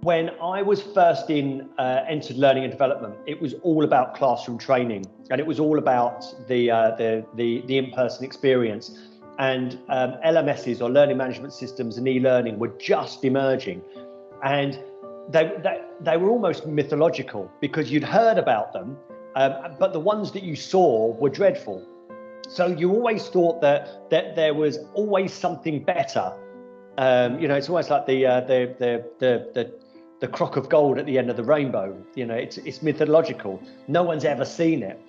When I was first entered learning and development, it was all about classroom training, and it was all about the in-person experience. And LMSs, or learning management systems, and e-learning were just emerging, and they were almost mythological because you'd heard about them, but the ones that you saw were dreadful. So you always thought that there was always something better. It's almost like the crock of gold at the end of the rainbow. It's mythological. No one's ever seen it.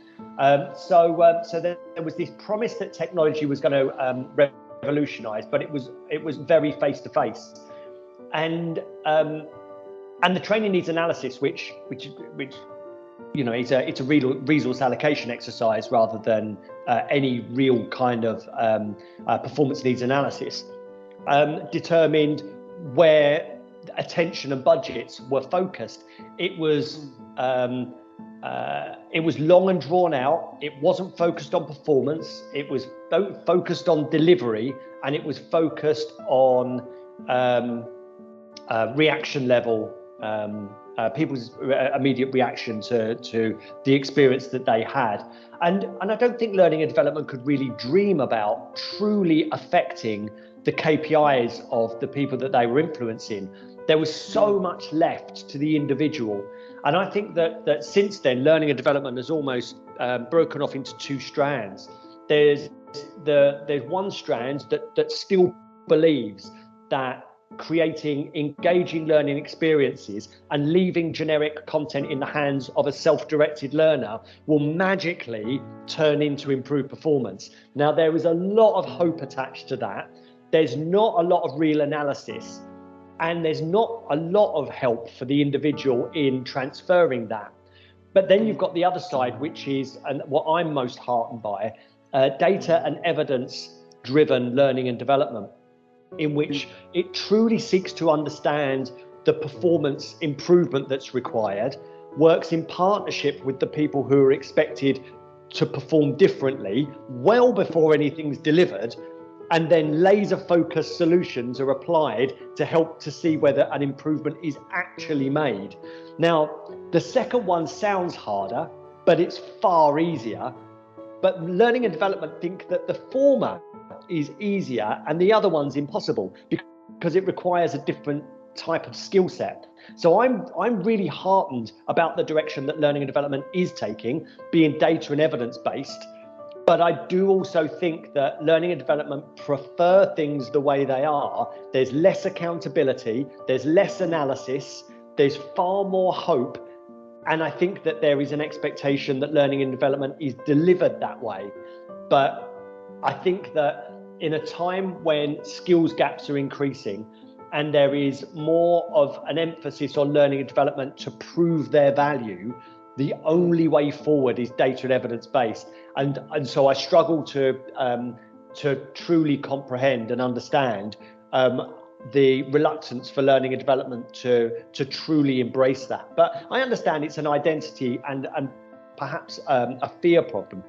So there was this promise that technology was going to revolutionise, but it was very face to face, and the training needs analysis, which it's a resource allocation exercise rather than any real kind of performance needs analysis. Determined where attention and budgets were focused. It was long and drawn out. It wasn't focused on performance. It was focused on delivery, and it was focused on reaction level, people's immediate reaction to the experience that they had. And I don't think learning and development could really dream about truly affecting the KPIs of the people that they were influencing. There was so much left to the individual. And I think that since then, learning and development has almost broken off into two strands. There's one strand that still believes that creating engaging learning experiences and leaving generic content in the hands of a self-directed learner will magically turn into improved performance. Now, there is a lot of hope attached to that. There's not a lot of real analysis, and there's not a lot of help for the individual in transferring that. But then you've got the other side, which is, and what I'm most heartened by, data and evidence driven learning and development, in which it truly seeks to understand the performance improvement that's required, works in partnership with the people who are expected to perform differently well before anything's delivered, and then laser focused solutions are applied to help to see whether an improvement is actually made. Now, the second one sounds harder, but it's far easier. But learning and development think that the former is easier and the other one's impossible because it requires a different type of skill set. So I'm really heartened about the direction that learning and development is taking, being data and evidence based. But I do also think that learning and development prefer things the way they are. There's less accountability, there's less analysis, there's far more hope. And I think that there is an expectation that learning and development is delivered that way. But I think that in a time when skills gaps are increasing and there is more of an emphasis on learning and development to prove their value, the only way forward is data and evidence based. And so I struggle to truly comprehend and understand the reluctance for learning and development to truly embrace that. But I understand it's an identity and perhaps a fear problem.